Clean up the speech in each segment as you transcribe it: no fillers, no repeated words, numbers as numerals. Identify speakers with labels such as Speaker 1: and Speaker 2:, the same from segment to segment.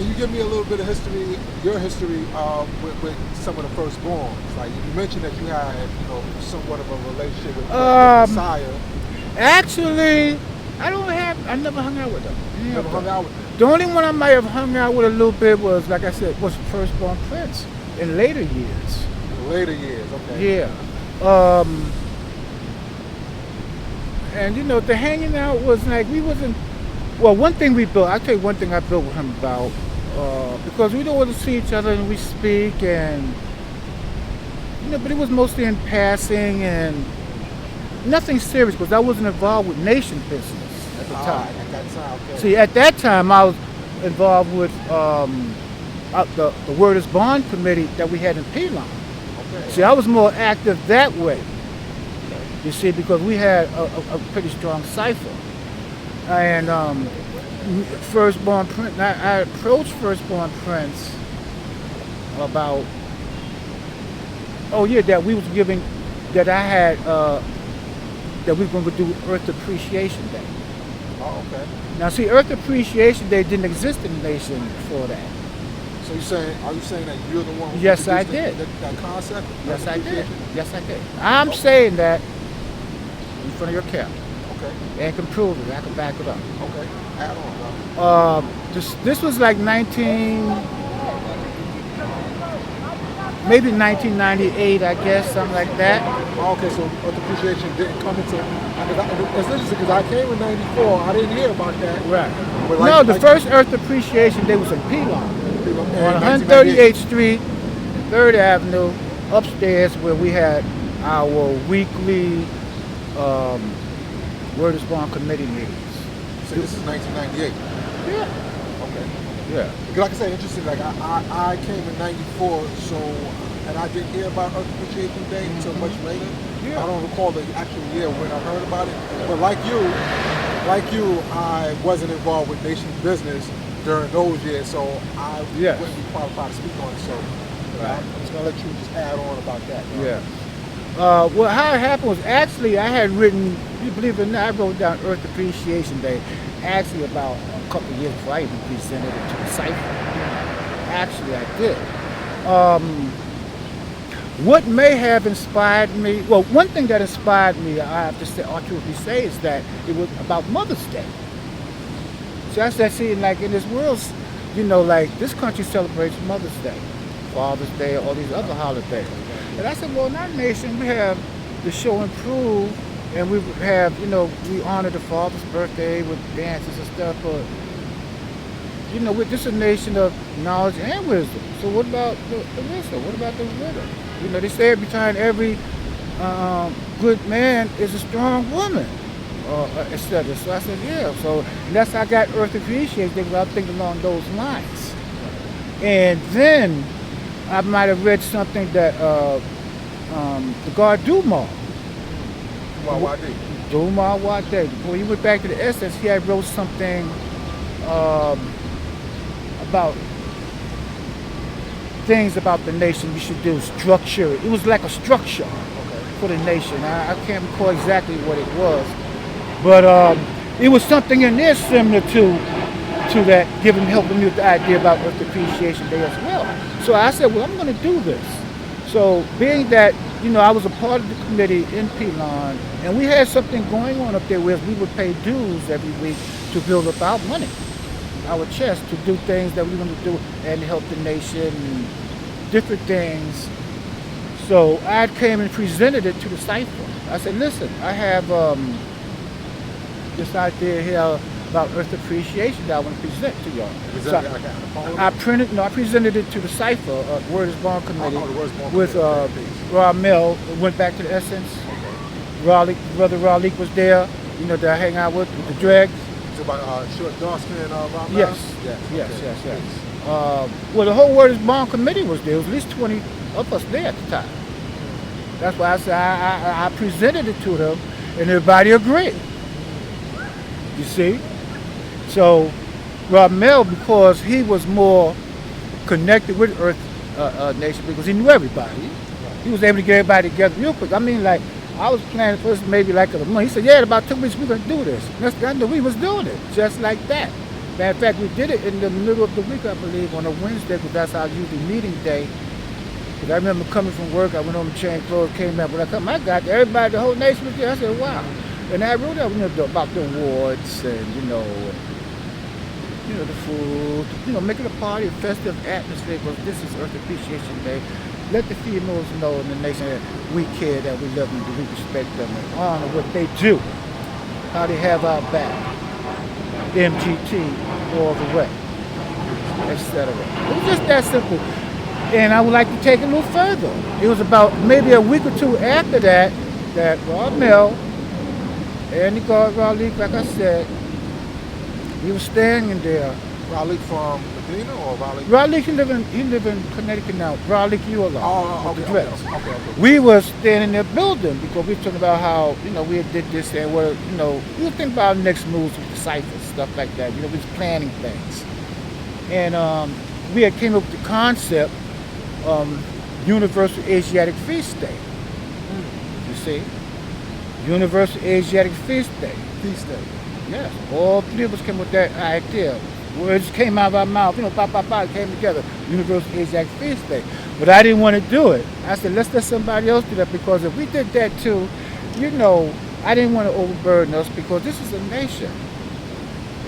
Speaker 1: Can you give me a little bit of history, your history with some of the firstborns? Like you mentioned that you had, somewhat of a relationship with
Speaker 2: Um,
Speaker 1: Messiah.
Speaker 2: Actually, I never hung out with them.
Speaker 1: You
Speaker 2: Any
Speaker 1: never
Speaker 2: of
Speaker 1: hung
Speaker 2: them.
Speaker 1: out with them.
Speaker 2: The only one I might have hung out with a little bit was, like I said, was Firstborn Prince in later years.
Speaker 1: In later years, okay.
Speaker 2: Yeah. Um, and the hanging out was like we wasn't. Well, one thing we built. I'll tell you one thing I built with him about because we don't want to see each other and we speak and but it was mostly in passing and nothing serious because I wasn't involved with nation business at the time.
Speaker 1: At that time, okay.
Speaker 2: See, at that time I was involved with the Word is Bond committee that we had in Pelon.
Speaker 1: Okay.
Speaker 2: See, I was more active that way. You see, because we had a pretty strong cipher. And Firstborn Prince, I approached Firstborn Prince about, oh yeah, that we was giving, that I had, that we were going to do Earth Appreciation Day.
Speaker 1: Oh, okay.
Speaker 2: Now see, Earth Appreciation Day didn't exist in the nation before that.
Speaker 1: So are you saying that you're the one who
Speaker 2: Yes, I
Speaker 1: introduced
Speaker 2: did.
Speaker 1: that concept?
Speaker 2: Yes, I did.
Speaker 1: Appreciation?
Speaker 2: Yes, I did. I'm saying that in front of your camera.
Speaker 1: Okay.
Speaker 2: And can prove it. I can back it up.
Speaker 1: Okay. Add on, bro.
Speaker 2: This was like maybe 1998, I guess, something like that.
Speaker 1: Oh, okay, so Earth Appreciation didn't come into. It's interesting because I came in '94. I didn't hear about that.
Speaker 2: Right.
Speaker 1: But
Speaker 2: No, the first Earth Appreciation Day was in Pelon on 138th Street, 3rd Avenue, upstairs where we had our weekly Word is Born committee meetings.
Speaker 1: So this is 1998.
Speaker 2: Yeah.
Speaker 1: Okay.
Speaker 2: Yeah.
Speaker 1: Because like I said, interesting. Like I came in '94, so and I didn't hear about Earth Appreciation Day until much later.
Speaker 2: Yeah.
Speaker 1: I don't recall the actual year when I heard about it. But like you, I wasn't involved with nation business during those years, so I
Speaker 2: Yes.
Speaker 1: wouldn't be qualified to speak on it. So
Speaker 2: Right.
Speaker 1: I'm just gonna let you just add on about that.
Speaker 2: Yeah. Well, how it happened was actually I had written, you believe it or not, I wrote down Earth Appreciation Day actually about a couple of years before I even presented it to the cipher. Actually, I did. What may have inspired me, well, one thing that inspired me, I have to say, truthfully say, is that it was about Mother's Day. So I said, see, like in this world, like this country celebrates Mother's Day, Father's Day, all these other holidays. And I said, well, in our nation, we have the show and prove, and we have, we honor the father's birthday with dances and stuff, but, we're just a nation of knowledge and wisdom. So what about the wisdom? What about the widow? They say behind every good man is a strong woman, etc. So I said, yeah. So and that's how I got Earth Appreciation Day, because I was thinking along those lines. And then I might have read something that the guard Dumar. Dumar Wade. When he went back to the essence, he had wrote something about things about the nation we should do, structure. It was like a structure for the nation. I can't recall exactly what it was, but it was something in there similar to that, helping me with the idea about Earth Appreciation Day as well. So I said, well, I'm going to do this. So being that, I was a part of the committee in Pelon, and we had something going on up there where we would pay dues every week to build up our money, our chest, to do things that we want to do and help the nation, and different things. So I came and presented it to the cipher. I said, listen, I have this idea here about Earth Appreciation that I want to present to y'all. So I presented it to the cipher, Word is Born committee, with Ramel. Went back to the essence. Raleigh, brother Raleigh was there. That I hang out with the dregs.
Speaker 1: So about short, dark skin, Ramel?
Speaker 2: Yes. Well, the whole Word is Born committee was there. There was at least 20 of us there at the time. That's why I said I presented it to them, and everybody agreed. You see? So Ramel, because he was more connected with Earth Nation, because he knew everybody, he was able to get everybody together real quick. I mean, like, I was planning first maybe like a month. He said, yeah, in about 2 weeks we're going to do this. Next thing I knew, we was doing it, just like that. Matter of fact, we did it in the middle of the week, I believe, on a Wednesday, because that's our usually meeting day. Because I remember coming from work, I went home and changed clothes, came back. When I come, I got everybody, the whole nation was there. I said, wow. And I wrote out about the awards and, the food, making a party, a festive atmosphere, because this is Earth Appreciation Day. Let the females know in the nation that we care, that we love them, that we respect them, and honor what they do, how they have our back. MGT all the way, etc. It was just that simple. And I would like to take it a little further. It was about maybe a week or two after that, that Rob Mel and the guard Raleigh, like I said, he was standing there.
Speaker 1: Raleigh from Medina or Raleigh?
Speaker 2: Raleigh, he live in Connecticut now. Raleigh, you alone.
Speaker 1: Oh,
Speaker 2: with
Speaker 1: okay,
Speaker 2: the dress.
Speaker 1: okay.
Speaker 2: We were standing there building because we were talking about how, we had did this and we were thinking about our next moves with the ciphers, stuff like that. We was planning things. And we had came up with the concept, Universal Asiatic Feast Day. You see? Universal Asiatic Feast Day.
Speaker 1: Feast Day.
Speaker 2: Yes. All three of us came with that idea. Words came out of our mouth, it came together. Universal Asiatic Feast Day. But I didn't want to do it. I said, let's let somebody else do that, because if we did that too, I didn't want to overburden us, because this is a nation.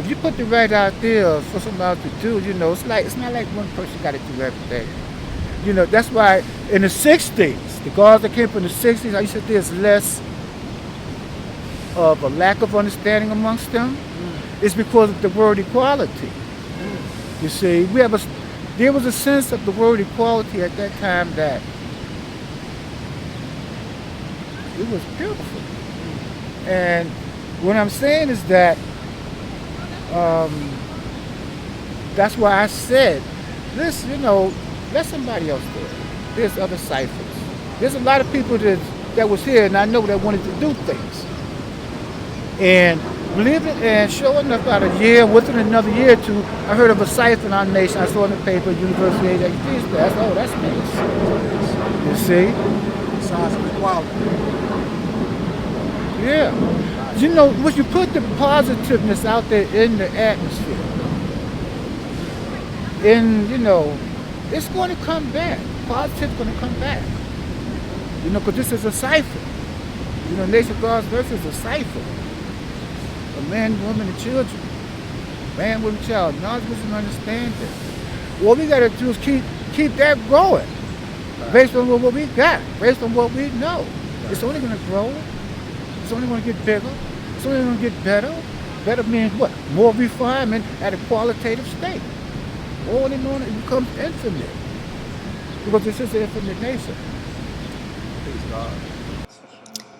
Speaker 2: If you put the right ideas for somebody else to do, it's not like one person got to do everything. That's why in the 60s, the guards that came from the 60s, I used to say there's less of a lack of understanding amongst them. It's because of the word equality. You see, there was a sense of the word equality at that time that it was beautiful. And what I'm saying is that that's why I said, this, let somebody else do it. There's other ciphers. There's a lot of people that was here, and I know that wanted to do things. And believe it, and sure enough, about a year, within another year or two, I heard of a cipher in our nation. I saw in the paper, University of Asiatic Feast Day. I said, oh, that's nice. You see?
Speaker 1: Signs of equality.
Speaker 2: Yeah. When you put the positiveness out there in the atmosphere, and, it's going to come back. Positive's going to come back. Because this is a cipher. Nation God's Earth is a cipher. A man, woman, and children. Man, woman, child. Knowledge, wisdom, understanding. What we got to do is keep that going. Based on what we got. Based on what we know. It's only going to grow. It's only going to get bigger. It's only going to get better. Better means what? More refinement at a qualitative state. On and on, it becomes infinite. Because this is an infinite nation.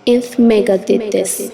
Speaker 3: If Mega did this.